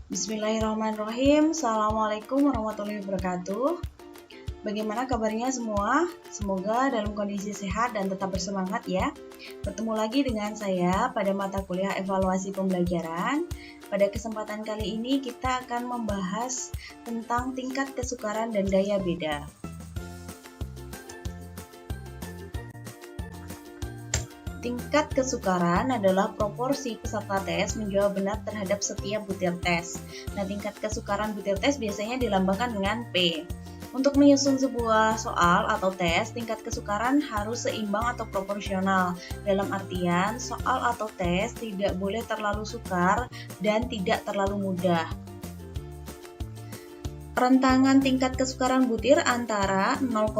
Bismillahirrahmanirrahim. Assalamualaikum warahmatullahi wabarakatuh. Bagaimana kabarnya semua? Semoga dalam kondisi sehat dan tetap bersemangat ya. Bertemu lagi dengan saya pada mata kuliah evaluasi pembelajaran. Pada kesempatan kali ini kita akan membahas tentang tingkat kesukaran dan daya beda. Tingkat kesukaran adalah proporsi peserta tes menjawab benar terhadap setiap butir tes. Nah, tingkat kesukaran butir tes biasanya dilambangkan dengan P. Untuk menyusun sebuah soal atau tes, tingkat kesukaran harus seimbang atau proporsional. Dalam artian, soal atau tes tidak boleh terlalu sukar dan tidak terlalu mudah. Rentangan tingkat kesukaran butir antara 0,0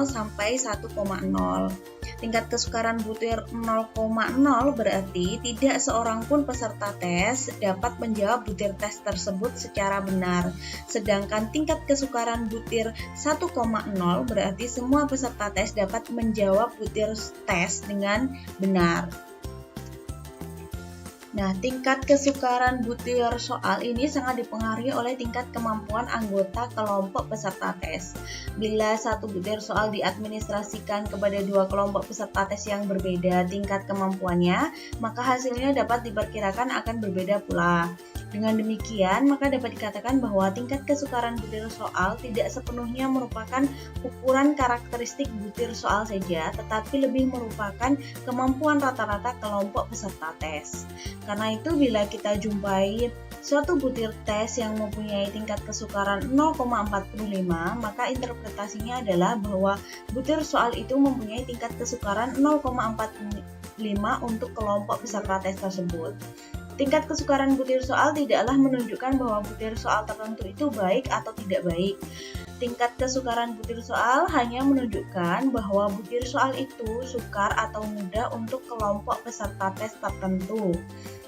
sampai 1,0. Tingkat kesukaran butir 0,0 berarti tidak seorang pun peserta tes dapat menjawab butir tes tersebut secara benar. Sedangkan tingkat kesukaran butir 1,0 berarti semua peserta tes dapat menjawab butir tes dengan benar. Nah, tingkat kesukaran butir soal ini sangat dipengaruhi oleh tingkat kemampuan anggota kelompok peserta tes. Bila satu butir soal diadministrasikan kepada dua kelompok peserta tes yang berbeda tingkat kemampuannya, maka hasilnya dapat diperkirakan akan berbeda pula. Dengan demikian, maka dapat dikatakan bahwa tingkat kesukaran butir soal tidak sepenuhnya merupakan ukuran karakteristik butir soal saja, tetapi lebih merupakan kemampuan rata-rata kelompok peserta tes. Karena itu, bila kita jumpai suatu butir tes yang mempunyai tingkat kesukaran 0,45, maka interpretasinya adalah bahwa butir soal itu mempunyai tingkat kesukaran 0,45 untuk kelompok peserta tes tersebut. Tingkat kesukaran butir soal tidaklah menunjukkan bahwa butir soal tertentu itu baik atau tidak baik. Tingkat kesukaran butir soal hanya menunjukkan bahwa butir soal itu sukar atau mudah untuk kelompok peserta tes tertentu.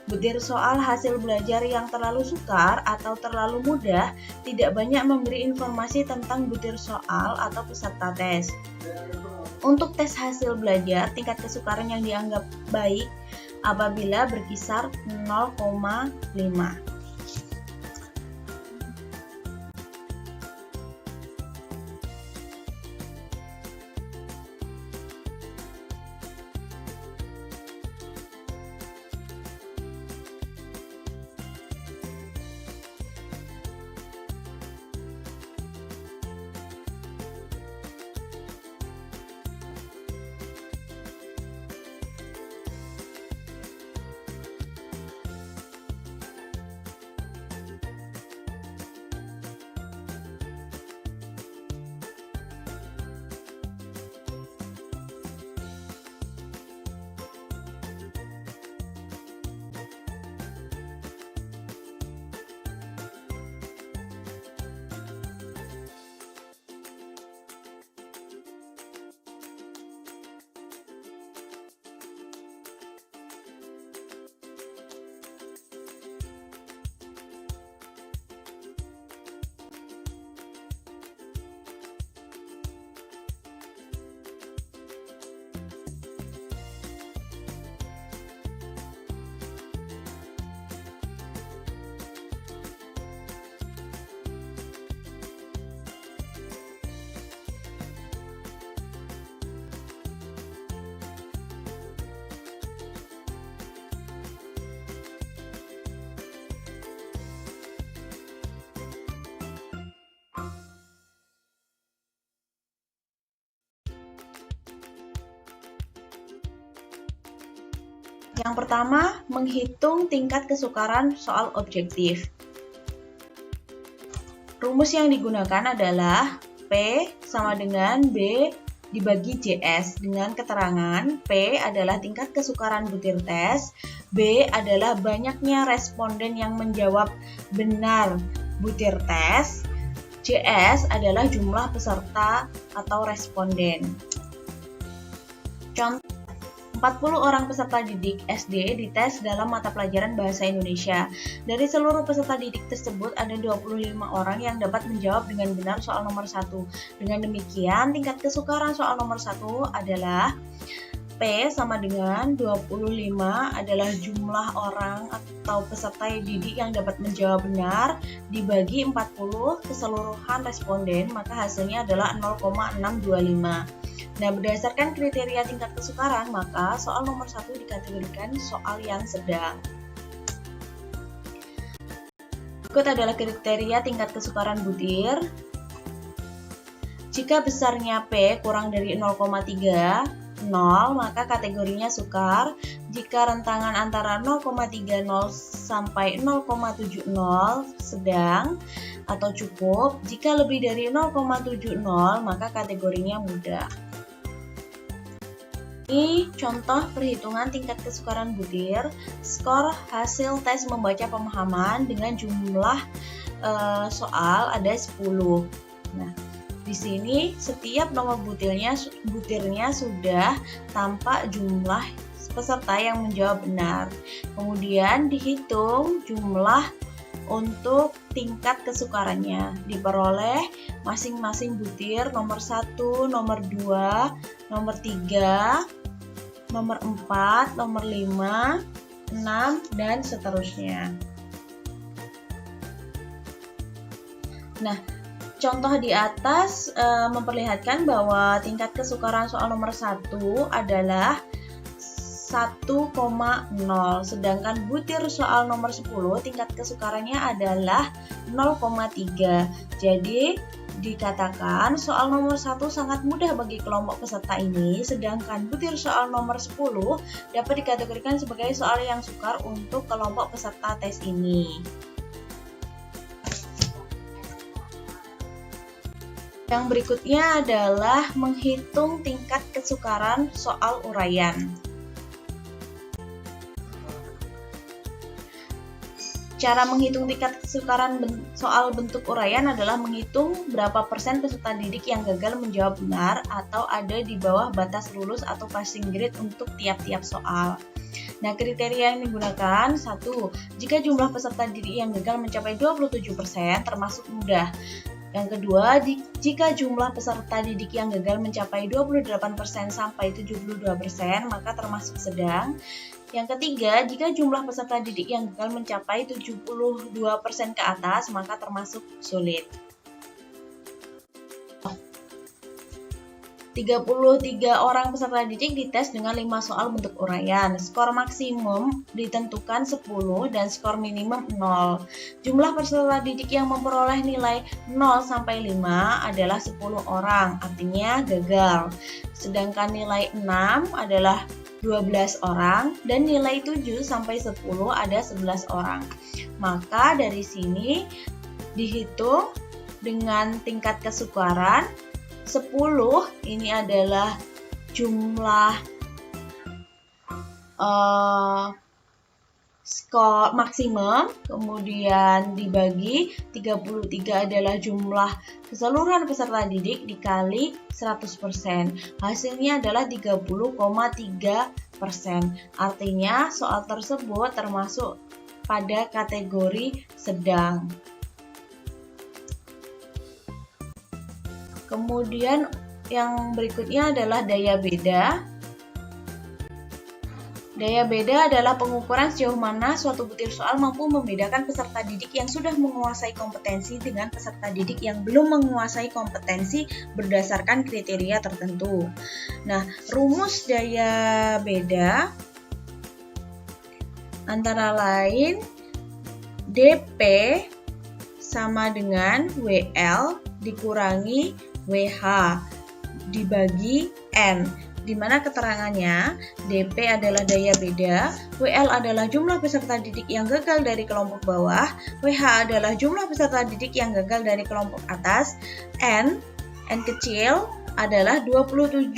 Butir soal hasil belajar yang terlalu sukar atau terlalu mudah tidak banyak memberi informasi tentang butir soal atau peserta tes. Untuk tes hasil belajar, tingkat kesukaran yang dianggap baik apabila berkisar 0,5. Yang pertama, menghitung tingkat kesukaran soal objektif. Rumus yang digunakan adalah P sama dengan B dibagi JS dengan keterangan P adalah tingkat kesukaran butir tes, B adalah banyaknya responden yang menjawab benar butir tes, JS adalah jumlah peserta atau responden. Contoh, 40 orang peserta didik SD dites dalam mata pelajaran Bahasa Indonesia. Dari seluruh peserta didik tersebut, ada 25 orang yang dapat menjawab dengan benar soal nomor 1. Dengan demikian, tingkat kesukaran soal nomor 1 adalah P sama dengan 25 adalah jumlah orang atau peserta didik yang dapat menjawab benar dibagi 40 keseluruhan responden, maka hasilnya adalah 0,625. Nah, berdasarkan kriteria tingkat kesukaran, maka soal nomor 1 dikategorikan soal yang sedang. Berikut adalah kriteria tingkat kesukaran butir. Jika besarnya P kurang dari 0,30, maka kategorinya sukar. Jika rentangan antara 0,30 sampai 0,70 sedang atau cukup. Jika lebih dari 0,70, maka kategorinya mudah. Ini contoh perhitungan tingkat kesukaran butir. Skor hasil tes membaca pemahaman dengan jumlah soal ada 10. Nah, di sini setiap nomor butirnya sudah tampak jumlah peserta yang menjawab benar. Kemudian dihitung jumlah untuk tingkat kesukarannya. Diperoleh masing-masing butir nomor 1, nomor 2, nomor 3, nomor 4, nomor 5, 6, dan seterusnya. Nah, contoh di atas memperlihatkan bahwa tingkat kesukaran soal nomor 1 adalah 1,0, sedangkan butir soal nomor 10 tingkat kesukarannya adalah 0,3. Jadi dikatakan soal nomor 1 sangat mudah bagi kelompok peserta ini, sedangkan butir soal nomor 10 dapat dikategorikan sebagai soal yang sukar untuk kelompok peserta tes ini. Yang berikutnya adalah menghitung tingkat kesukaran soal uraian. Cara menghitung tingkat kesukaran soal bentuk uraian adalah menghitung berapa persen peserta didik yang gagal menjawab benar atau ada di bawah batas lulus atau passing grade untuk tiap-tiap soal. Nah, kriteria yang digunakan: 1. Jika jumlah peserta didik yang gagal mencapai 27%, termasuk mudah. Yang kedua, jika jumlah peserta didik yang gagal mencapai 28% sampai 72%, maka termasuk sedang. Yang ketiga, jika jumlah peserta didik yang gagal mencapai 72% ke atas, maka termasuk sulit. 33 orang peserta didik dites dengan 5 soal bentuk uraian. Skor maksimum ditentukan 10 dan skor minimum 0. Jumlah peserta didik yang memperoleh nilai 0 sampai 5 adalah 10 orang, artinya gagal. Sedangkan nilai 6 adalah 12 orang dan nilai 7 sampai 10 ada 11 orang. Maka dari sini dihitung dengan tingkat kesukaran 10, ini adalah jumlah skor maksimum, kemudian dibagi 33 adalah jumlah keseluruhan peserta didik dikali 100%. Hasilnya adalah 30,3%. Artinya soal tersebut termasuk pada kategori sedang. Kemudian yang berikutnya adalah daya beda. Daya beda adalah pengukuran sejauh mana suatu butir soal mampu membedakan peserta didik yang sudah menguasai kompetensi dengan peserta didik yang belum menguasai kompetensi berdasarkan kriteria tertentu. Nah, rumus daya beda antara lain DP sama dengan WL dikurangi WH dibagi N, di mana keterangannya DP adalah daya beda, WL adalah jumlah peserta didik yang gagal dari kelompok bawah, WH adalah jumlah peserta didik yang gagal dari kelompok atas, N kecil adalah 27%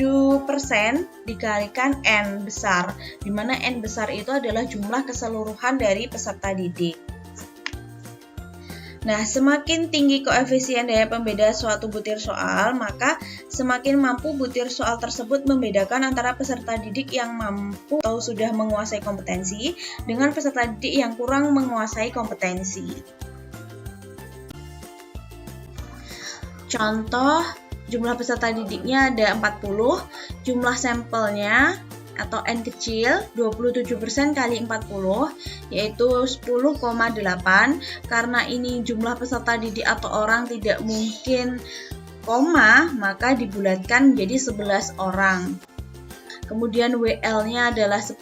dikalikan N besar, di mana N besar itu adalah jumlah keseluruhan dari peserta didik. Nah, semakin tinggi koefisien daya pembeda suatu butir soal, maka semakin mampu butir soal tersebut membedakan antara peserta didik yang mampu atau sudah menguasai kompetensi dengan peserta didik yang kurang menguasai kompetensi. Contoh, jumlah peserta didiknya ada 40, jumlah sampelnya atau N kecil 27% kali 40 yaitu 10,8. Karena ini jumlah peserta didik atau orang tidak mungkin koma, maka dibulatkan menjadi 11 orang. Kemudian WL-nya adalah 10,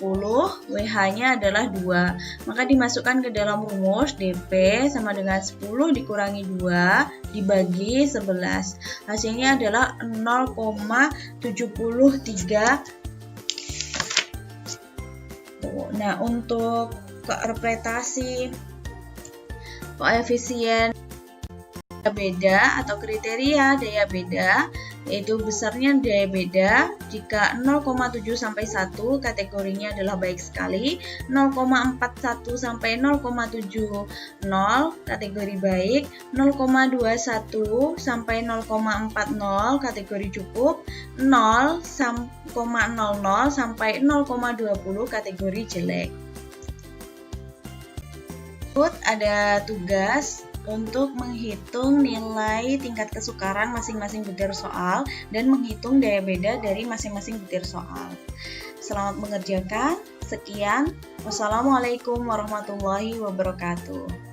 WH-nya adalah 2. Maka dimasukkan ke dalam rumus DP sama dengan 10 dikurangi 2 dibagi 11. Hasilnya adalah 0,73. Nah, untuk interpretasi koefisien beda atau kriteria daya beda, yaitu besarnya daya beda jika 0,7 sampai 1 kategorinya adalah baik sekali, 0,41 sampai 0,70 kategori baik, 0,21 sampai 0,40 kategori cukup, 0,00 sampai 0,20 kategori jelek. Ada tugas untuk menghitung nilai tingkat kesukaran masing-masing butir soal dan menghitung daya beda dari masing-masing butir soal. Selamat mengerjakan. Sekian. Wassalamualaikum warahmatullahi wabarakatuh.